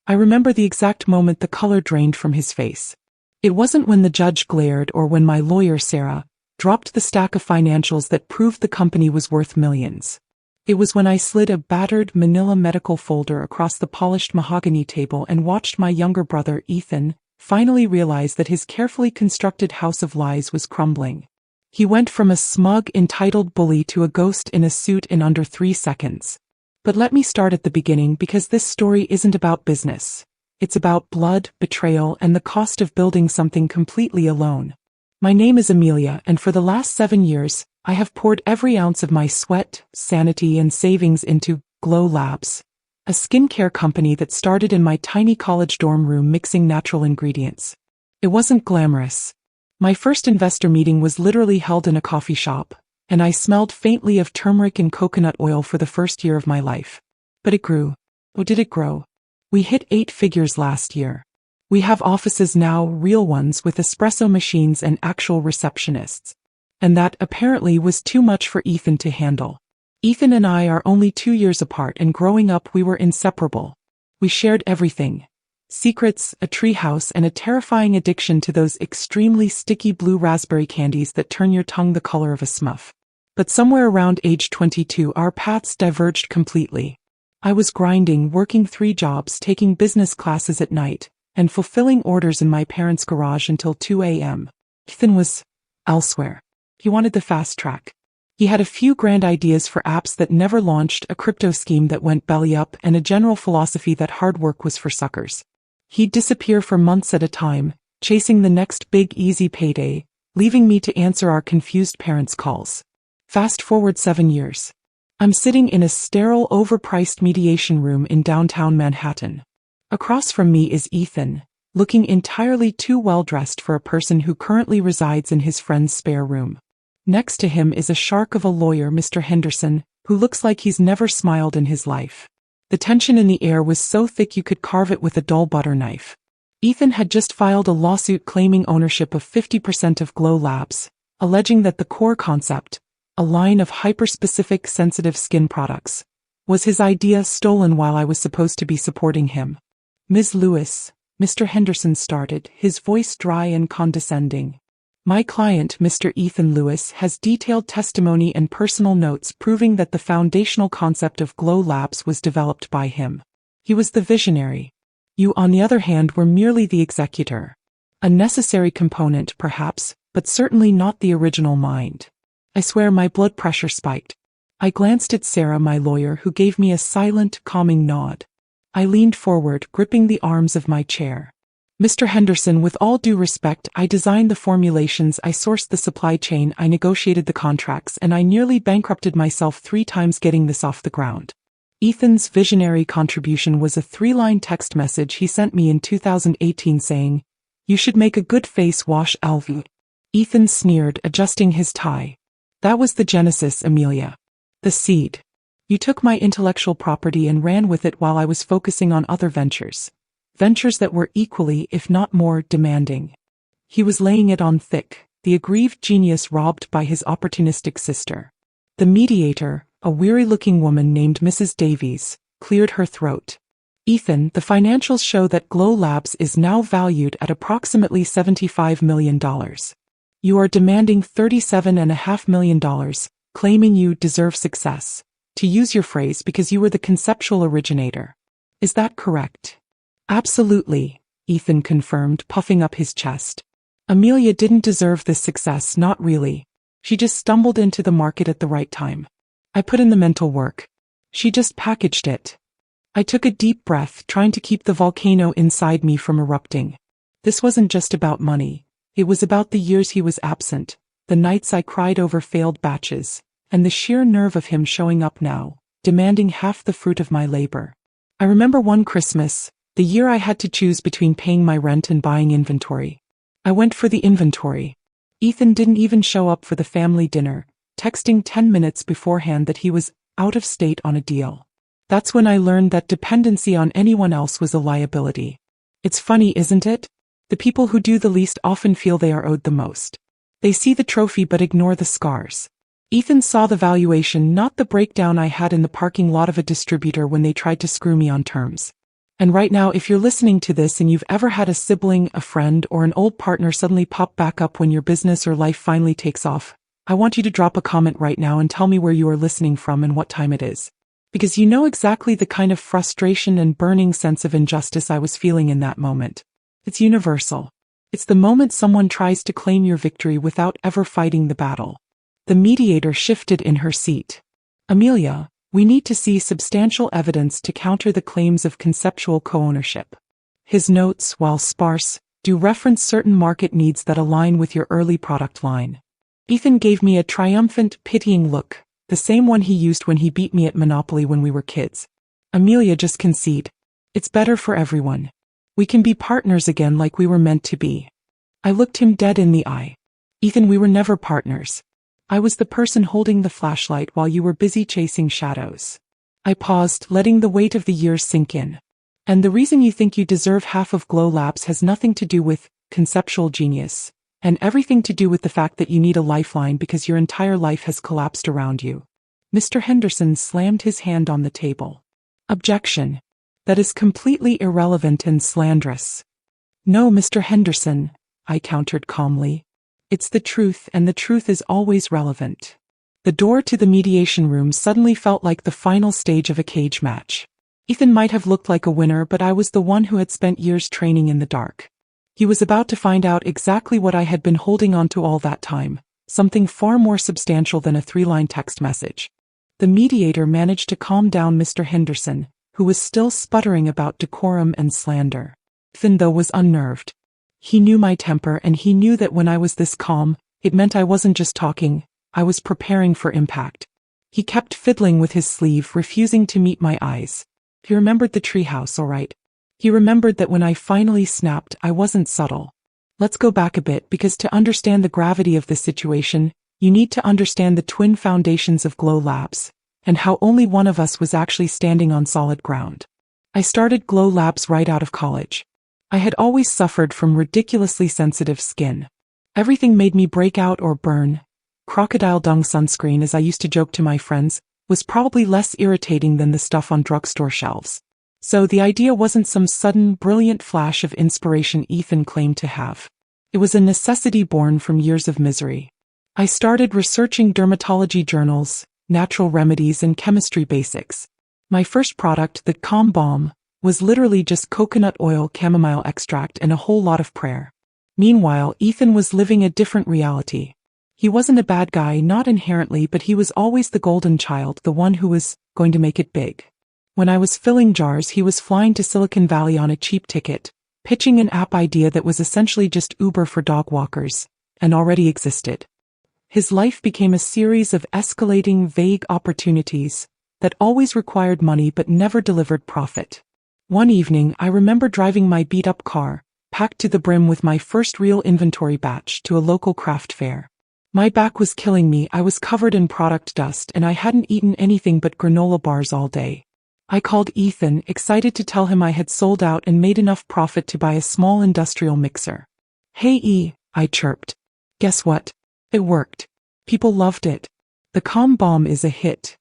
I remember the exact moment the color drained from his face. It wasn't when the judge glared or when my lawyer, Sarah, dropped the stack of financials that proved the company was worth millions. It was when I slid a battered manila medical folder across the polished mahogany table and watched my younger brother, Ethan, finally realize that his carefully constructed house of lies was crumbling. He went from a smug, entitled bully to a ghost in a suit in under 3 seconds. But let me start at the beginning because this story isn't about business. It's about blood, betrayal, and the cost of building something completely alone. My name is Amelia, and for the last 7 years, I have poured every ounce of my sweat, sanity, and savings into Glow Labs, a skincare company that started in my tiny college dorm room mixing natural ingredients. It wasn't glamorous. My first investor meeting was literally held in a coffee shop, and I smelled faintly of turmeric and coconut oil for the first year of my life. But it grew. Oh, did it grow? We hit 8 figures last year. We have offices now, real ones, with espresso machines and actual receptionists. And that, apparently, was too much for Ethan to handle. Ethan and I are only 2 years apart, and growing up we were inseparable. We shared everything. Secrets, a treehouse, and a terrifying addiction to those extremely sticky blue raspberry candies that turn your tongue the color of a smurf. But somewhere around age 22 our paths diverged completely. I was grinding, working 3 jobs, taking business classes at night, and fulfilling orders in my parents' garage until 2 a.m. Ethan was elsewhere. He wanted the fast track. He had a few grand ideas for apps that never launched, a crypto scheme that went belly up, and a general philosophy that hard work was for suckers. He'd disappear for months at a time, chasing the next big easy payday, leaving me to answer our confused parents' calls. Fast forward 7 years. I'm sitting in a sterile, overpriced mediation room in downtown Manhattan. Across from me is Ethan, looking entirely too well-dressed for a person who currently resides in his friend's spare room. Next to him is a shark of a lawyer, Mr. Henderson, who looks like he's never smiled in his life. The tension in the air was so thick you could carve it with a dull butter knife. Ethan had just filed a lawsuit claiming ownership of 50% of Glow Labs, alleging that the core concept, a line of hyper-specific sensitive skin products, was his idea, stolen while I was supposed to be supporting him. Ms. Lewis, Mr. Henderson started, his voice dry and condescending. My client, Mr. Ethan Lewis, has detailed testimony and personal notes proving that the foundational concept of Glow Labs was developed by him. He was the visionary. You, on the other hand, were merely the executor. A necessary component, perhaps, but certainly not the original mind. I swear my blood pressure spiked. I glanced at Sarah, my lawyer, who gave me a silent, calming nod. I leaned forward, gripping the arms of my chair. Mr. Henderson, with all due respect, I designed the formulations, I sourced the supply chain, I negotiated the contracts, and I nearly bankrupted myself 3 times getting this off the ground. Ethan's visionary contribution was a 3-line text message he sent me in 2018 saying, "You should make a good face wash, Alvu." Ethan sneered, adjusting his tie. That was the genesis, Amelia. The seed. You took my intellectual property and ran with it while I was focusing on other ventures. Ventures that were equally, if not more, demanding. He was laying it on thick, the aggrieved genius robbed by his opportunistic sister. The mediator, a weary-looking woman named Mrs. Davies, cleared her throat. Ethan, the financials show that Glow Labs is now valued at approximately $75 million. You are demanding $37.5 million, claiming you deserve success, to use your phrase, because you were the conceptual originator. Is that correct? Absolutely, Ethan confirmed, puffing up his chest. Amelia didn't deserve this success, not really. She just stumbled into the market at the right time. I put in the mental work. She just packaged it. I took a deep breath, trying to keep the volcano inside me from erupting. This wasn't just about money. It was about the years he was absent, the nights I cried over failed batches, and the sheer nerve of him showing up now, demanding half the fruit of my labor. I remember one Christmas, the year I had to choose between paying my rent and buying inventory. I went for the inventory. Ethan didn't even show up for the family dinner, texting 10 minutes beforehand that he was out of state on a deal. That's when I learned that dependency on anyone else was a liability. It's funny, isn't it? The people who do the least often feel they are owed the most. They see the trophy but ignore the scars. Ethan saw the valuation, not the breakdown I had in the parking lot of a distributor when they tried to screw me on terms. And right now, if you're listening to this and you've ever had a sibling, a friend, or an old partner suddenly pop back up when your business or life finally takes off, I want you to drop a comment right now and tell me where you are listening from and what time it is. Because you know exactly the kind of frustration and burning sense of injustice I was feeling in that moment. It's universal. It's the moment someone tries to claim your victory without ever fighting the battle. The mediator shifted in her seat. Amelia, we need to see substantial evidence to counter the claims of conceptual co-ownership. His notes, while sparse, do reference certain market needs that align with your early product line. Ethan gave me a triumphant, pitying look, the same one he used when he beat me at Monopoly when we were kids. Amelia, just concede. It's better for everyone. We can be partners again like we were meant to be. I looked him dead in the eye. Ethan, we were never partners. I was the person holding the flashlight while you were busy chasing shadows. I paused, letting the weight of the years sink in. And the reason you think you deserve half of Glow Labs has nothing to do with conceptual genius, and everything to do with the fact that you need a lifeline because your entire life has collapsed around you. Mr. Henderson slammed his hand on the table. Objection. That is completely irrelevant and slanderous. No, Mr. Henderson, I countered calmly. It's the truth, and the truth is always relevant. The door to the mediation room suddenly felt like the final stage of a cage match. Ethan might have looked like a winner, but I was the one who had spent years training in the dark. He was about to find out exactly what I had been holding on to all that time, something far more substantial than a 3-line text message. The mediator managed to calm down Mr. Henderson, who was still sputtering about decorum and slander. Ethan, though, was unnerved. He knew my temper, and he knew that when I was this calm, it meant I wasn't just talking, I was preparing for impact. He kept fiddling with his sleeve, refusing to meet my eyes. He remembered the treehouse, all right. He remembered that when I finally snapped, I wasn't subtle. Let's go back a bit, because to understand the gravity of this situation, you need to understand the twin foundations of Glow Labs, and how only one of us was actually standing on solid ground. I started Glow Labs right out of college. I had always suffered from ridiculously sensitive skin. Everything made me break out or burn. Crocodile dung sunscreen, as I used to joke to my friends, was probably less irritating than the stuff on drugstore shelves. So the idea wasn't some sudden, brilliant flash of inspiration Ethan claimed to have. It was a necessity born from years of misery. I started researching dermatology journals, natural remedies, and chemistry basics. My first product, the Calm Balm, was literally just coconut oil, chamomile extract, and a whole lot of prayer. Meanwhile, Ethan was living a different reality. He wasn't a bad guy, not inherently, but he was always the golden child, the one who was going to make it big. When I was filling jars, he was flying to Silicon Valley on a cheap ticket, pitching an app idea that was essentially just Uber for dog walkers, and already existed. His life became a series of escalating, vague opportunities that always required money but never delivered profit. One evening, I remember driving my beat-up car, packed to the brim with my first real inventory batch, to a local craft fair. My back was killing me, I was covered in product dust, and I hadn't eaten anything but granola bars all day. I called Ethan, excited to tell him I had sold out and made enough profit to buy a small industrial mixer. Hey E, I chirped. Guess what? It worked. People loved it. The Calm Balm is a hit.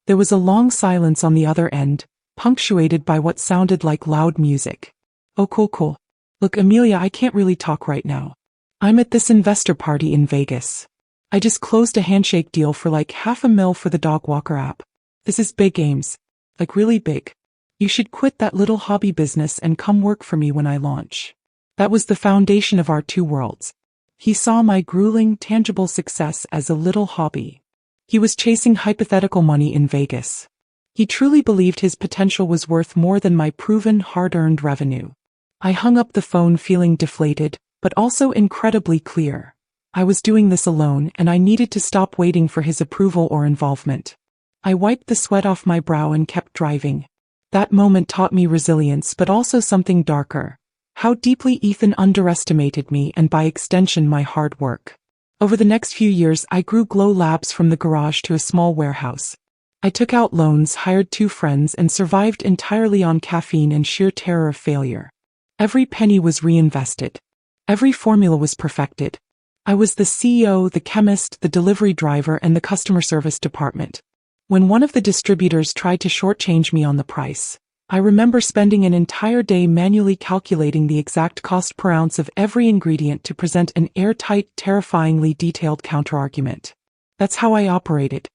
There was a long silence on the other end, punctuated by what sounded like loud music. Oh, cool. Look, Amelia, I can't really talk right now. I'm at this investor party in Vegas. I just closed a handshake deal for like $500,000 for the dog walker app. This is big games. Like really big. You should quit that little hobby business and come work for me when I launch. That was the foundation of our two worlds. He saw my grueling, tangible success as a little hobby. He was chasing hypothetical money in Vegas. He truly believed his potential was worth more than my proven, hard-earned revenue. I hung up the phone feeling deflated, but also incredibly clear. I was doing this alone, and I needed to stop waiting for his approval or involvement. I wiped the sweat off my brow and kept driving. That moment taught me resilience, but also something darker. How deeply Ethan underestimated me and by extension my hard work. Over the next few years, I grew Glow Labs from the garage to a small warehouse. I took out loans, hired 2 friends, and survived entirely on caffeine and sheer terror of failure. Every penny was reinvested. Every formula was perfected. I was the CEO, the chemist, the delivery driver, and the customer service department. When one of the distributors tried to shortchange me on the price, I remember spending an entire day manually calculating the exact cost per ounce of every ingredient to present an airtight, terrifyingly detailed counterargument. That's how I operated.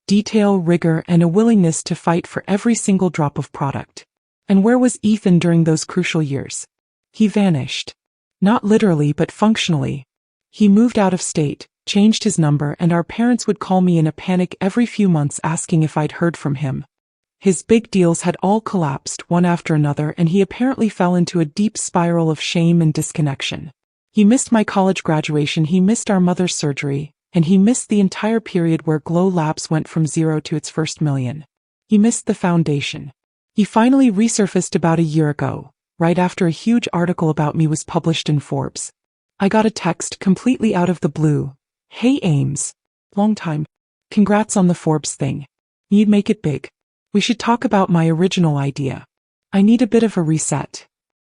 Detail, rigor, and a willingness to fight for every single drop of product. And where was Ethan during those crucial years? He vanished. Not literally but functionally. He moved out of state, changed his number, and our parents would call me in a panic every few months asking if I'd heard from him. His big deals had all collapsed one after another, and he apparently fell into a deep spiral of shame and disconnection. He missed my college graduation, he missed our mother's surgery, and he missed the entire period where Glow Labs went from zero to its first million. He missed the foundation. He finally resurfaced about a year ago, right after a huge article about me was published in Forbes. I got a text completely out of the blue. "Hey Ames. Long time. Congrats on the Forbes thing. You'd make it big. We should talk about my original idea. I need a bit of a reset."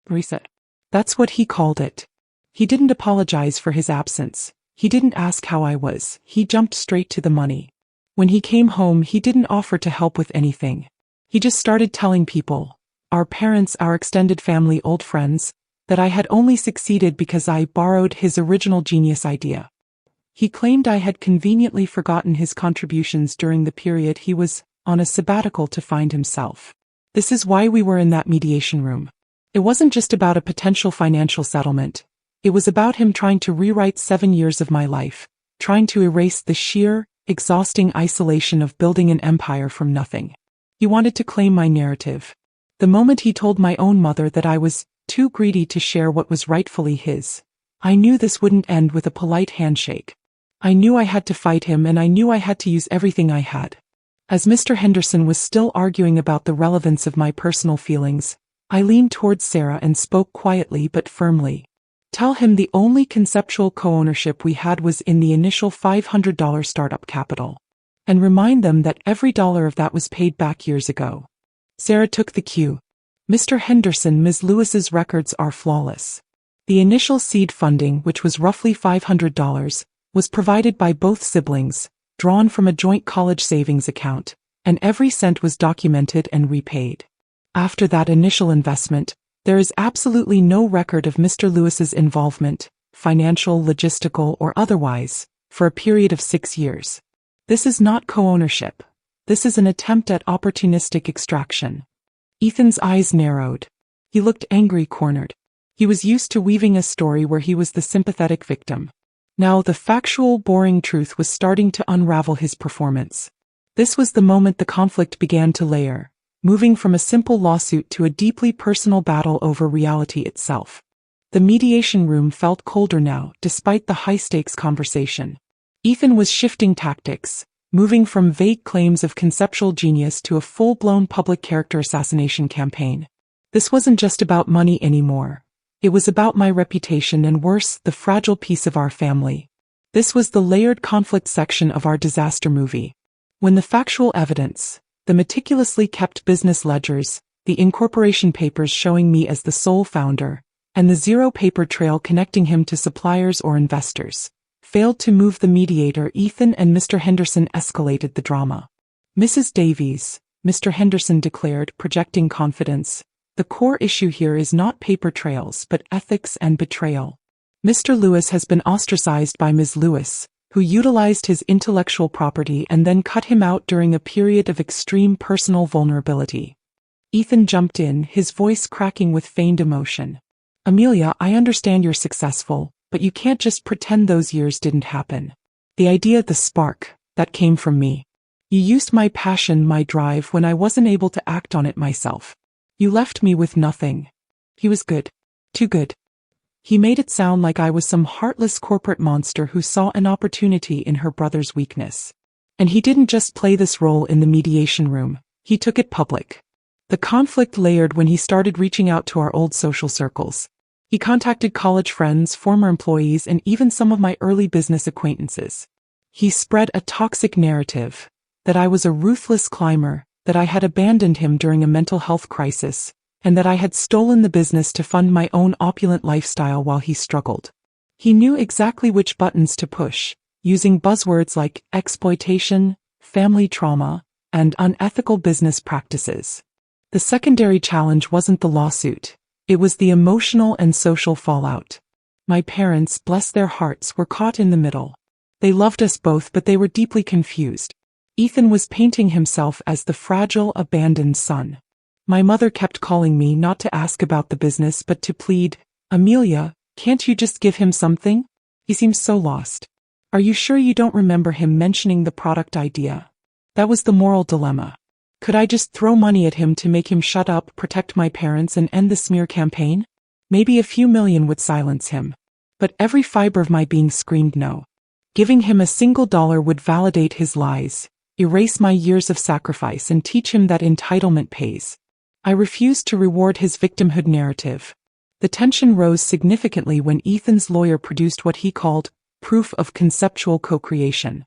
Reset. That's what he called it. He didn't apologize for his absence. He didn't ask how I was. He jumped straight to the money. When he came home, he didn't offer to help with anything. He just started telling people, our parents, our extended family, old friends, that I had only succeeded because I borrowed his original genius idea. He claimed I had conveniently forgotten his contributions during the period he was on a sabbatical to find himself. This is why we were in that mediation room. It wasn't just about a potential financial settlement. It was about him trying to rewrite 7 years of my life, trying to erase the sheer, exhausting isolation of building an empire from nothing. He wanted to claim my narrative. The moment he told my own mother that I was too greedy to share what was rightfully his, I knew this wouldn't end with a polite handshake. I knew I had to fight him, and I knew I had to use everything I had. As Mr. Henderson was still arguing about the relevance of my personal feelings, I leaned towards Sarah and spoke quietly but firmly. Tell him the only conceptual co-ownership we had was in the initial $500 startup capital. And remind them that every dollar of that was paid back years ago. Sarah took the cue. Mr. Henderson, Ms. Lewis's records are flawless. The initial seed funding, which was roughly $500, was provided by both siblings, drawn from a joint college savings account, and every cent was documented and repaid. After that initial investment, there is absolutely no record of Mr. Lewis's involvement, financial, logistical, or otherwise, for a period of 6 years. This is not co-ownership. This is an attempt at opportunistic extraction. Ethan's eyes narrowed. He looked angry, cornered. He was used to weaving a story where he was the sympathetic victim. Now the factual, boring truth was starting to unravel his performance. This was the moment the conflict began to layer, moving from a simple lawsuit to a deeply personal battle over reality itself. The mediation room felt colder now, despite the high-stakes conversation. Ethan was shifting tactics, moving from vague claims of conceptual genius to a full-blown public character assassination campaign. This wasn't just about money anymore. It was about my reputation and, worse, the fragile peace of our family. This was the layered conflict section of our disaster movie. When the factual evidence, the meticulously kept business ledgers, the incorporation papers showing me as the sole founder, and the zero paper trail connecting him to suppliers or investors, failed to move the mediator, Ethan and Mr. Henderson escalated the drama. "Mrs. Davies," Mr. Henderson declared, projecting confidence, "the core issue here is not paper trails but ethics and betrayal. Mr. Lewis has been ostracized by Ms. Lewis, who utilized his intellectual property and then cut him out during a period of extreme personal vulnerability." Ethan jumped in, his voice cracking with feigned emotion. "Amelia, I understand you're successful, but you can't just pretend those years didn't happen. The idea, the spark, that came from me. You used my passion, my drive, when I wasn't able to act on it myself. You left me with nothing." He was good. Too good. He made it sound like I was some heartless corporate monster who saw an opportunity in her brother's weakness. And he didn't just play this role in the mediation room, he took it public. The conflict layered when he started reaching out to our old social circles. He contacted college friends, former employees, and even some of my early business acquaintances. He spread a toxic narrative, that I was a ruthless climber, that I had abandoned him during a mental health crisis, and that I had stolen the business to fund my own opulent lifestyle while he struggled. He knew exactly which buttons to push, using buzzwords like exploitation, family trauma, and unethical business practices. The secondary challenge wasn't the lawsuit. It was the emotional and social fallout. My parents, bless their hearts, were caught in the middle. They loved us both, but they were deeply confused. Ethan was painting himself as the fragile, abandoned son. My mother kept calling me not to ask about the business but to plead, "Amelia, can't you just give him something? He seems so lost. Are you sure you don't remember him mentioning the product idea?" That was the moral dilemma. Could I just throw money at him to make him shut up, protect my parents, and end the smear campaign? Maybe a few million would silence him. But every fiber of my being screamed no. Giving him $1 would validate his lies, erase my years of sacrifice, and teach him that entitlement pays. I refused to reward his victimhood narrative. The tension rose significantly when Ethan's lawyer produced what he called proof of conceptual co-creation.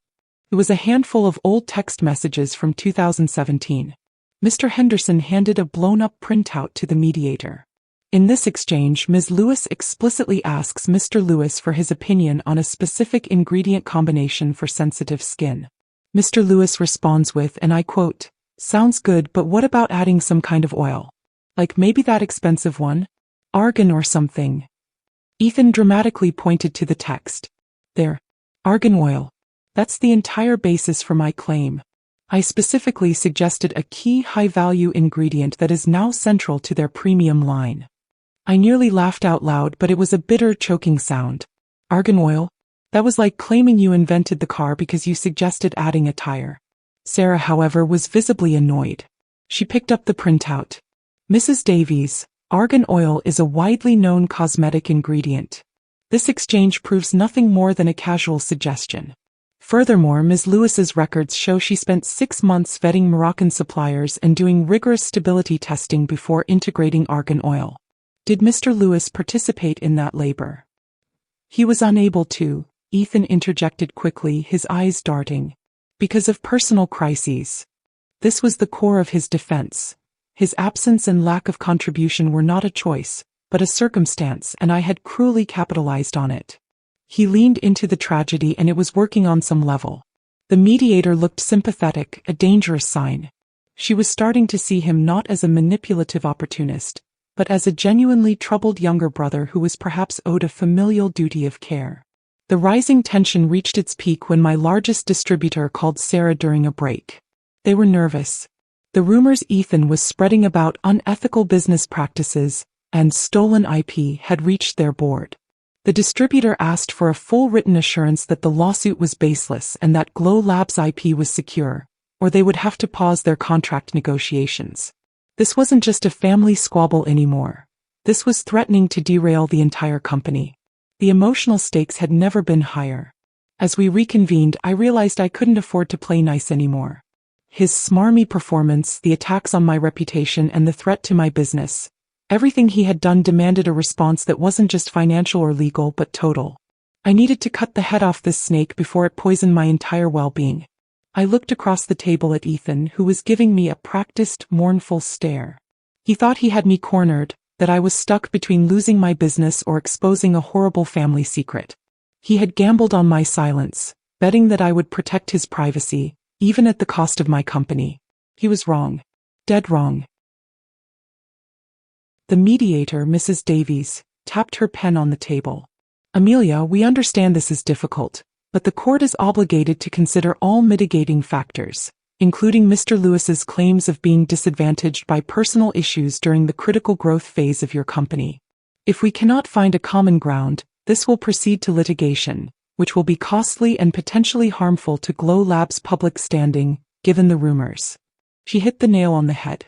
It was a handful of old text messages from 2017. Mr. Henderson handed a blown-up printout to the mediator. In this exchange, Ms. Lewis explicitly asks Mr. Lewis for his opinion on a specific ingredient combination for sensitive skin. Mr. Lewis responds with, and I quote, "Sounds good, but what about adding some kind of oil? Like maybe that expensive one? Argan or something?" Ethan dramatically pointed to the text. "There. Argan oil. That's the entire basis for my claim. I specifically suggested a key high-value ingredient that is now central to their premium line." I nearly laughed out loud, but it was a bitter, choking sound. Argan oil? That was like claiming you invented the car because you suggested adding a tire. Sarah, however, was visibly annoyed. She picked up the printout. "Mrs. Davies, argan oil is a widely known cosmetic ingredient. This exchange proves nothing more than a casual suggestion. Furthermore, Ms. Lewis's records show she spent 6 months vetting Moroccan suppliers and doing rigorous stability testing before integrating argan oil. Did Mr. Lewis participate in that labor?" "He was unable to," Ethan interjected quickly, his eyes darting. "Because of personal crises." This was the core of his defense. His absence and lack of contribution were not a choice, but a circumstance, and I had cruelly capitalized on it. He leaned into the tragedy, and it was working on some level. The mediator looked sympathetic, a dangerous sign. She was starting to see him not as a manipulative opportunist, but as a genuinely troubled younger brother who was perhaps owed a familial duty of care. The rising tension reached its peak when my largest distributor called Sarah during a break. They were nervous. The rumors Ethan was spreading about unethical business practices and stolen IP had reached their board. The distributor asked for a full written assurance that the lawsuit was baseless and that Glow Labs' IP was secure, or they would have to pause their contract negotiations. This wasn't just a family squabble anymore. This was threatening to derail the entire company. The emotional stakes had never been higher. As we reconvened, I realized I couldn't afford to play nice anymore. His smarmy performance, the attacks on my reputation, and the threat to my business. Everything he had done demanded a response that wasn't just financial or legal, but total. I needed to cut the head off this snake before it poisoned my entire well-being. I looked across the table at Ethan, who was giving me a practiced, mournful stare. He thought he had me cornered, that I was stuck between losing my business or exposing a horrible family secret. He had gambled on my silence, betting that I would protect his privacy, even at the cost of my company. He was wrong. Dead wrong. The mediator, Mrs. Davies, tapped her pen on the table. "Amelia, we understand this is difficult, but the court is obligated to consider all mitigating factors, including Mr. Lewis's claims of being disadvantaged by personal issues during the critical growth phase of your company. If we cannot find a common ground, this will proceed to litigation, which will be costly and potentially harmful to Glow Labs' public standing, given the rumors." She hit the nail on the head.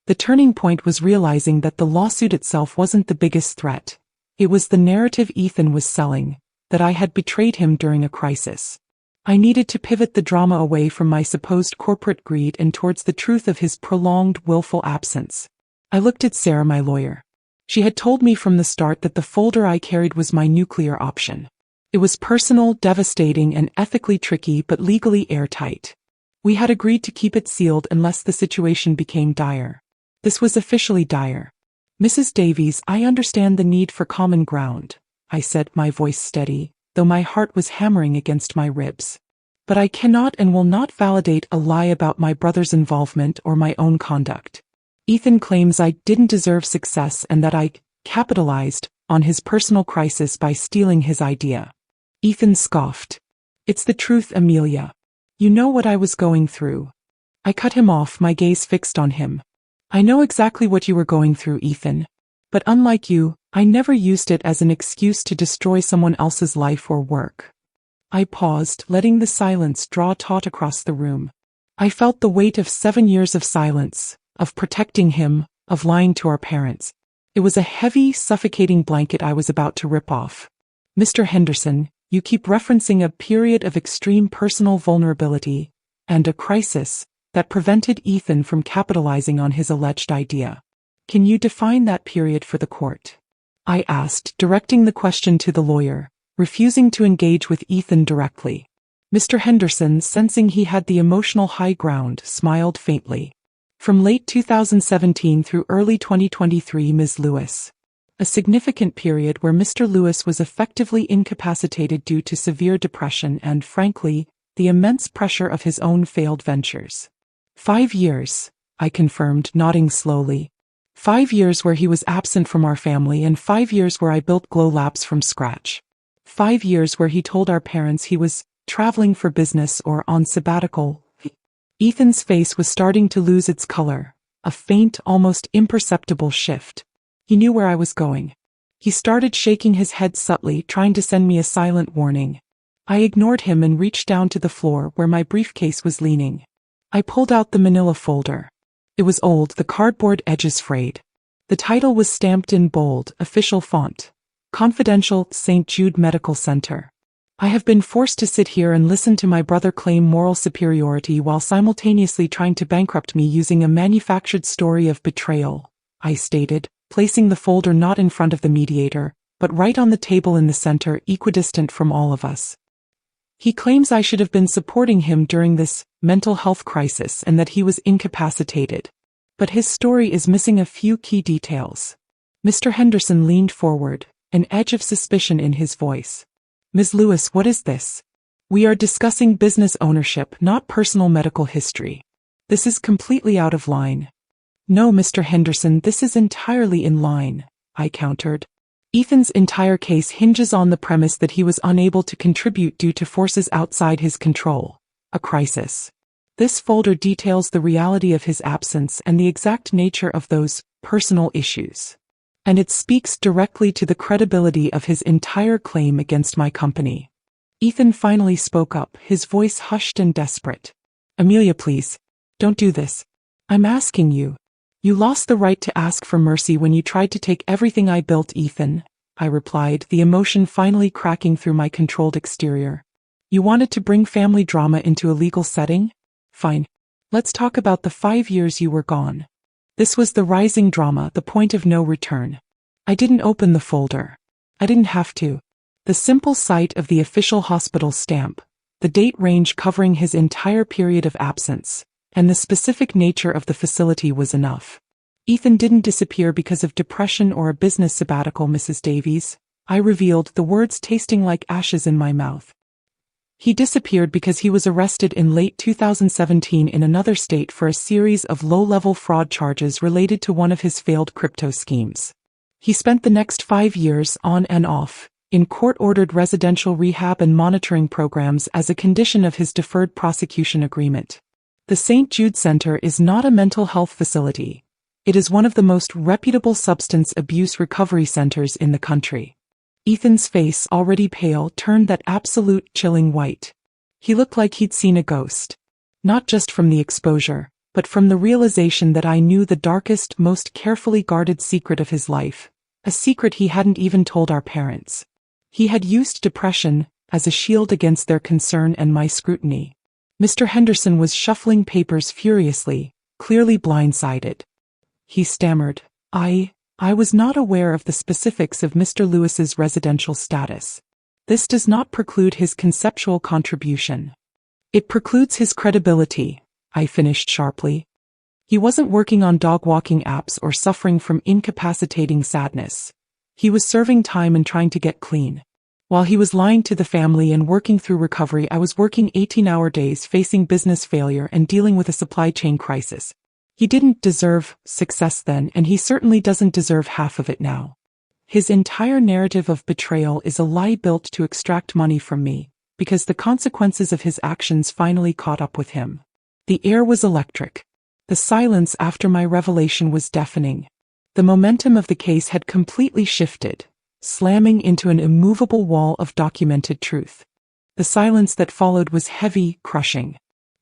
The turning point was realizing that the lawsuit itself wasn't the biggest threat. It was the narrative Ethan was selling, that I had betrayed him during a crisis. I needed to pivot the drama away from my supposed corporate greed and towards the truth of his prolonged, willful absence. I looked at Sarah, my lawyer. She had told me from the start that the folder I carried was my nuclear option. It was personal, devastating, and ethically tricky, but legally airtight. We had agreed to keep it sealed unless the situation became dire. This was officially dire. "Mrs. Davies, I understand the need for common ground," I said, my voice steady, though my heart was hammering against my ribs. "But I cannot and will not validate a lie about my brother's involvement or my own conduct." Ethan claims I didn't deserve success and that I capitalized on his personal crisis by stealing his idea. Ethan scoffed. It's the truth, Amelia. You know what I was going through. I cut him off, my gaze fixed on him. I know exactly what you were going through, Ethan. But unlike you, I never used it as an excuse to destroy someone else's life or work. I paused, letting the silence draw taut across the room. I felt the weight of 7 years of silence, of protecting him, of lying to our parents. It was a heavy, suffocating blanket I was about to rip off. Mr. Henderson, you keep referencing a period of extreme personal vulnerability and a crisis that prevented Ethan from capitalizing on his alleged idea. Can you define that period for the court? I asked, directing the question to the lawyer, refusing to engage with Ethan directly. Mr. Henderson, sensing he had the emotional high ground, smiled faintly. From late 2017 through early 2023, Ms. Lewis. A significant period where Mr. Lewis was effectively incapacitated due to severe depression and, frankly, the immense pressure of his own failed ventures. 5 years, I confirmed, nodding slowly. 5 years where he was absent from our family and 5 years where I built Glow Labs from scratch. 5 years where he told our parents he was traveling for business or on sabbatical. Ethan's face was starting to lose its color, a faint, almost imperceptible shift. He knew where I was going. He started shaking his head subtly, trying to send me a silent warning. I ignored him and reached down to the floor where my briefcase was leaning. I pulled out the manila folder. It was old, the cardboard edges frayed. The title was stamped in bold, official font. Confidential, St. Jude Medical Center. I have been forced to sit here and listen to my brother claim moral superiority while simultaneously trying to bankrupt me using a manufactured story of betrayal, I stated, placing the folder not in front of the mediator, but right on the table in the center, equidistant from all of us. He claims I should have been supporting him during this mental health crisis and that he was incapacitated. But his story is missing a few key details. Mr. Henderson leaned forward, an edge of suspicion in his voice. Ms. Lewis, what is this? We are discussing business ownership, not personal medical history. This is completely out of line. No, Mr. Henderson, this is entirely in line, I countered. Ethan's entire case hinges on the premise that he was unable to contribute due to forces outside his control, a crisis. This folder details the reality of his absence and the exact nature of those personal issues. And it speaks directly to the credibility of his entire claim against my company. Ethan finally spoke up, his voice hushed and desperate. Amelia, please, don't do this. I'm asking you. You lost the right to ask for mercy when you tried to take everything I built, Ethan, I replied, the emotion finally cracking through my controlled exterior. You wanted to bring family drama into a legal setting? Fine. Let's talk about the 5 years you were gone. This was the rising drama, the point of no return. I didn't open the folder. I didn't have to. The simple sight of the official hospital stamp, the date range covering his entire period of absence, and the specific nature of the facility was enough. Ethan didn't disappear because of depression or a business sabbatical, Mrs. Davies, I revealed, the words tasting like ashes in my mouth. He disappeared because he was arrested in late 2017 in another state for a series of low-level fraud charges related to one of his failed crypto schemes. He spent the next 5 years, on and off, in court-ordered residential rehab and monitoring programs as a condition of his deferred prosecution agreement. The St. Jude Center is not a mental health facility. It is one of the most reputable substance abuse recovery centers in the country. Ethan's face, already pale, turned that absolute chilling white. He looked like he'd seen a ghost. Not just from the exposure, but from the realization that I knew the darkest, most carefully guarded secret of his life. A secret he hadn't even told our parents. He had used depression as a shield against their concern and my scrutiny. Mr. Henderson was shuffling papers furiously, clearly blindsided. He stammered, I was not aware of the specifics of Mr. Lewis's residential status. This does not preclude his conceptual contribution. It precludes his credibility, I finished sharply. He wasn't working on dog-walking apps or suffering from incapacitating sadness. He was serving time and trying to get clean. While he was lying to the family and working through recovery, I was working 18-hour days, facing business failure and dealing with a supply chain crisis. He didn't deserve success then, and he certainly doesn't deserve half of it now. His entire narrative of betrayal is a lie built to extract money from me, because the consequences of his actions finally caught up with him. The air was electric. The silence after my revelation was deafening. The momentum of the case had completely shifted, slamming into an immovable wall of documented truth. The silence that followed was heavy, crushing.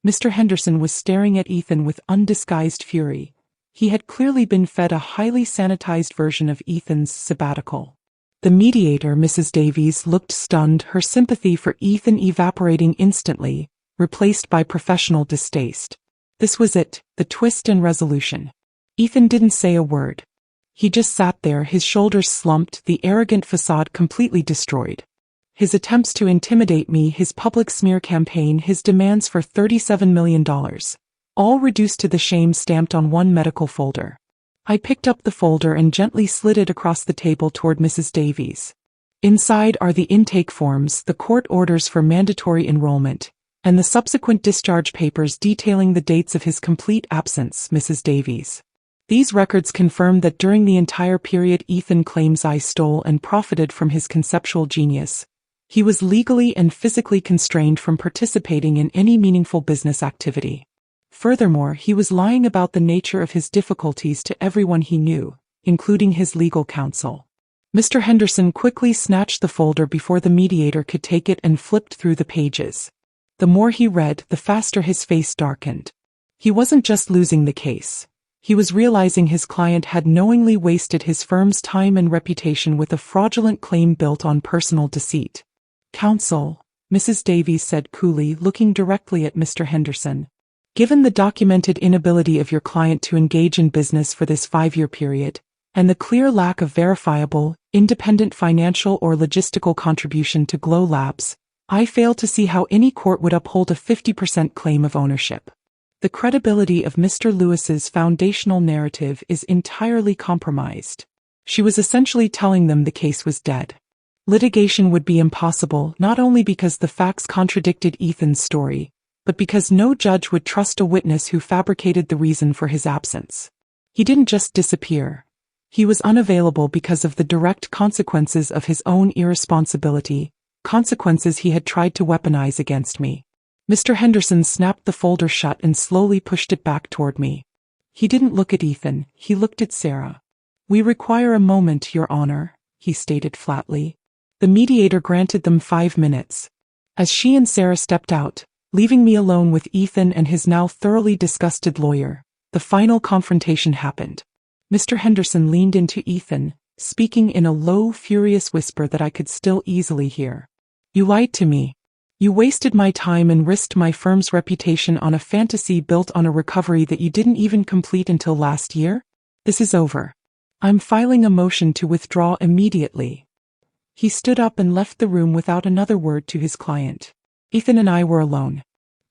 Mr. Henderson was staring at Ethan with undisguised fury. He had clearly been fed a highly sanitized version of Ethan's sabbatical. The mediator, Mrs. Davies, looked stunned, her sympathy for Ethan evaporating instantly, replaced by professional distaste. This was it, the twist and resolution. Ethan didn't say a word. He just sat there, his shoulders slumped, the arrogant facade completely destroyed. His attempts to intimidate me, his public smear campaign, his demands for $37 million, all reduced to the shame stamped on one medical folder. I picked up the folder and gently slid it across the table toward Mrs. Davies. Inside are the intake forms, the court orders for mandatory enrollment, and the subsequent discharge papers detailing the dates of his complete absence, Mrs. Davies. These records confirm that during the entire period Ethan claims I stole and profited from his conceptual genius, he was legally and physically constrained from participating in any meaningful business activity. Furthermore, he was lying about the nature of his difficulties to everyone he knew, including his legal counsel. Mr. Henderson quickly snatched the folder before the mediator could take it and flipped through the pages. The more he read, the faster his face darkened. He wasn't just losing the case. He was realizing his client had knowingly wasted his firm's time and reputation with a fraudulent claim built on personal deceit. "Counsel," Mrs. Davies said coolly, looking directly at Mr. Henderson. "Given the documented inability of your client to engage in business for this 5-year period, and the clear lack of verifiable, independent financial or logistical contribution to Glow Labs, I fail to see how any court would uphold a 50% claim of ownership. The credibility of Mr. Lewis's foundational narrative is entirely compromised." She was essentially telling them the case was dead. Litigation would be impossible, not only because the facts contradicted Ethan's story, but because no judge would trust a witness who fabricated the reason for his absence. He didn't just disappear. He was unavailable because of the direct consequences of his own irresponsibility, consequences he had tried to weaponize against me. Mr. Henderson snapped the folder shut and slowly pushed it back toward me. He didn't look at Ethan, he looked at Sarah. "We require a moment, Your Honor," he stated flatly. The mediator granted them 5 minutes. As she and Sarah stepped out, leaving me alone with Ethan and his now thoroughly disgusted lawyer, the final confrontation happened. Mr. Henderson leaned into Ethan, speaking in a low, furious whisper that I could still easily hear. "You lied to me. You wasted my time and risked my firm's reputation on a fantasy built on a recovery that you didn't even complete until last year? This is over. I'm filing a motion to withdraw immediately." He stood up and left the room without another word to his client. Ethan and I were alone.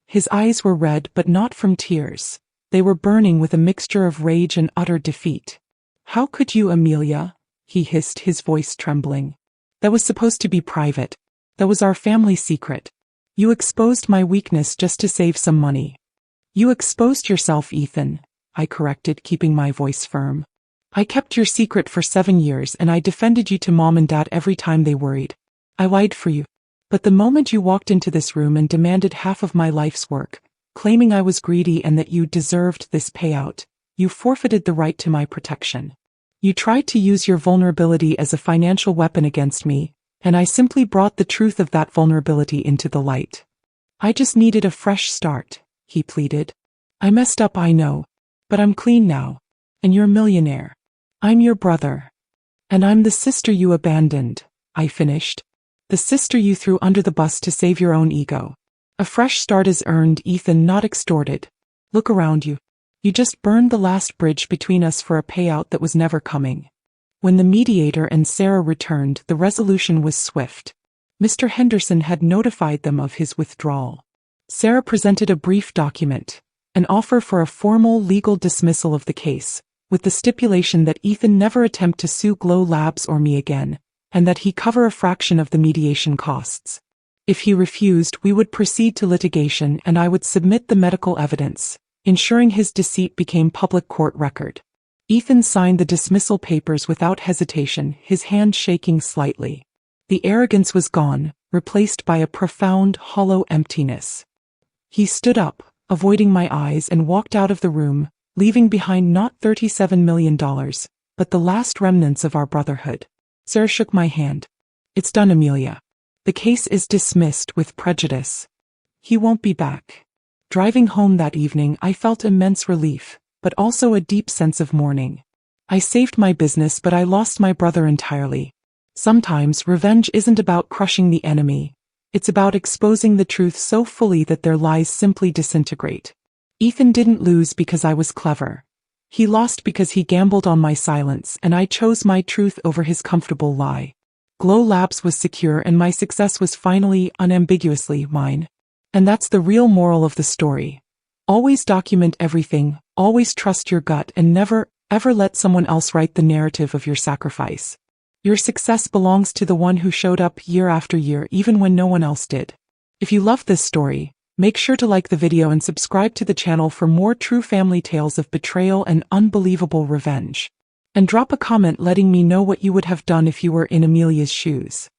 His eyes were red, but not from tears. They were burning with a mixture of rage and utter defeat. "How could you, Amelia?" he hissed, his voice trembling. "That was supposed to be private. That was our family secret. You exposed my weakness just to save some money." "You exposed yourself, Ethan," I corrected, keeping my voice firm. "I kept your secret for 7 years and I defended you to Mom and Dad every time they worried. I lied for you. But the moment you walked into this room and demanded half of my life's work, claiming I was greedy and that you deserved this payout, you forfeited the right to my protection. You tried to use your vulnerability as a financial weapon against me, and I simply brought the truth of that vulnerability into the light. I just needed a fresh start," he pleaded. "I messed up, I know. But I'm clean now. And you're a millionaire. I'm your brother. And I'm the sister you abandoned," I finished. "The sister you threw under the bus to save your own ego. A fresh start is earned, Ethan, not extorted. Look around you. You just burned the last bridge between us for a payout that was never coming." When the mediator and Sarah returned, the resolution was swift. Mr. Henderson had notified them of his withdrawal. Sarah presented a brief document, an offer for a formal legal dismissal of the case, with the stipulation that Ethan never attempt to sue Glow Labs or me again, and that he cover a fraction of the mediation costs. If he refused, we would proceed to litigation and I would submit the medical evidence, ensuring his deceit became public court record. Ethan signed the dismissal papers without hesitation, his hand shaking slightly. The arrogance was gone, replaced by a profound, hollow emptiness. He stood up, avoiding my eyes, and walked out of the room, leaving behind not $37 million, but the last remnants of our brotherhood. Sir shook my hand. It's done, Amelia. The case is dismissed with prejudice. He won't be back. Driving home that evening, I felt immense relief, but also a deep sense of mourning. I saved my business, but I lost my brother entirely. Sometimes revenge isn't about crushing the enemy. It's about exposing the truth so fully that their lies simply disintegrate. Ethan didn't lose because I was clever. He lost because he gambled on my silence, and I chose my truth over his comfortable lie. Glow Labs was secure, and my success was finally, unambiguously, mine. And that's the real moral of the story. Always document everything, always trust your gut, and never, ever let someone else write the narrative of your sacrifice. Your success belongs to the one who showed up year after year, even when no one else did. If you love this story, make sure to like the video and subscribe to the channel for more true family tales of betrayal and unbelievable revenge. And drop a comment letting me know what you would have done if you were in Amelia's shoes.